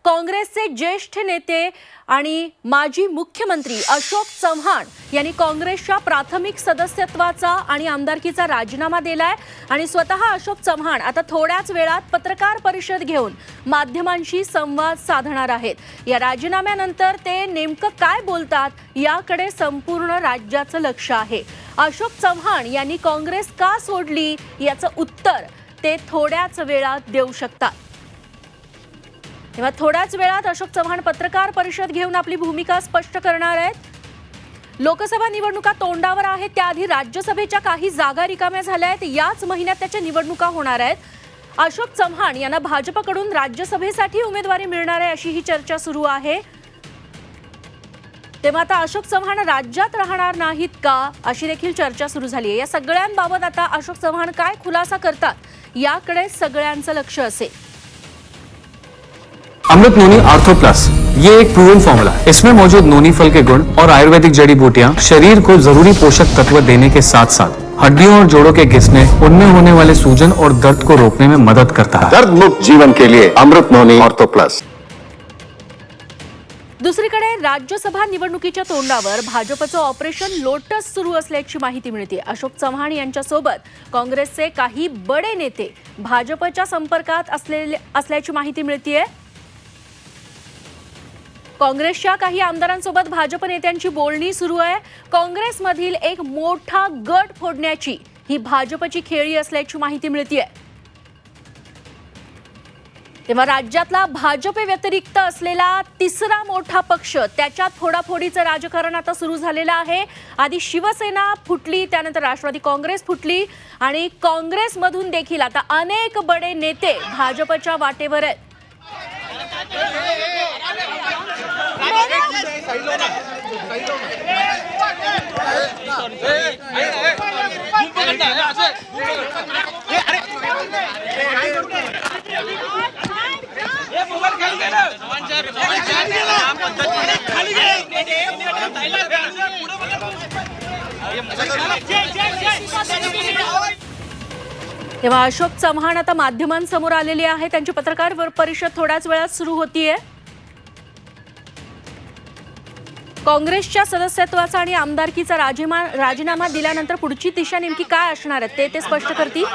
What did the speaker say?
काँग्रेसचे ज्येष्ठ नेते आणि माजी मुख्यमंत्री अशोक चव्हाण यांनी काँग्रेसच्या प्राथमिक सदस्यत्वाचा आणि आमदारकीचा राजीनामा दिलाय आणि स्वतः अशोक चव्हाण आता थोड्याच वेळात पत्रकार परिषद घेऊन माध्यमांशी संवाद साधणार आहेत। या राजीनाम्यानंतर ते नेमकं काय बोलतात याकडे संपूर्ण राज्याचं लक्ष आहे। अशोक चव्हाण यांनी काँग्रेस का सोडली याचं उत्तर ते थोड्याच वेळात देऊ शकतात। तेव्हा थोड्याच वेळात अशोक चव्हाण पत्रकार परिषद घेऊन आपली भूमिका स्पष्ट करणार आहेत। लोकसभा निवडणुका तोंडावर आहेत, त्याआधी राज्यसभेच्या काही जागा रिकाम्या झाल्या आहेत। याच महिन्यात त्याच्या निवडणुका होणार आहेत। अशोक चव्हाण यांना भाजपकडून राज्यसभेसाठी उमेदवारी मिळणार आहे अशी ही चर्चा सुरू आहे। तेव्हा आता अशोक चव्हाण राज्यात राहणार नाहीत का अशी देखील चर्चा सुरू झाली आहे। या सगळ्यांबाबत आता अशोक चव्हाण काय खुलासा करतात याकडे सगळ्यांचं लक्ष असेल। अमृत नोनी आर्थो प्लस ये एक प्रूवन फॉर्मूला है। इसमें मौजूद नोनी फल के गुण और आयुर्वेदिक जड़ी बूटियां शरीर को जरूरी पोषक तत्व देने के साथ साथ हड्डियों और जोड़ों के घिसने, उनमें होने वाले सूजन और दर्द को रोकने में मदद करता है। दर्द मुक्त जीवन के लिए अमृत नोनी आर्थो प्लस। दुसरीकडे राज्यसभा निवडणुकीच्या तोंडावर भाजपचं ऑपरेशन लोटस सुरू असल्याची माहिती मिळते। अशोक चव्हाण यांच्यासोबत काँग्रेसचे काही बडे नेते भाजपच्या संपर्कात असल्याची माहिती मिळते। काँग्रेसच्या काही आमदारांसोबत भाजप नेत्यांची बोलणी सुरू आहे। काँग्रेसमधील एक मोठा गट फोडण्याची ही भाजपची खेळी असल्याची माहिती मिळते। तेव्हा राज्यातला भाजप व्यतिरिक्त असलेला तिसरा मोठा पक्ष त्याच्यात फोडाफोडीचं राजकारण आता सुरू झालेलं आहे। आधी शिवसेना फुटली, त्यानंतर राष्ट्रवादी काँग्रेस फुटली आणि काँग्रेसमधून देखील आता अनेक बडे नेते भाजपच्या वाटेवर आहेत। तेव्हा अशोक चव्हाण आता माध्यमांसमोर आलेले आहे। त्यांची पत्रकार परिषद थोड्याच वेळात सुरू होतीये। काँग्रेसच्या सदस्यत्वाचा आणि आमदारकीचा राजीनामा दिल्यानंतर पुढची दिशा नेमकी काय असणार आहे ते स्पष्ट करतील।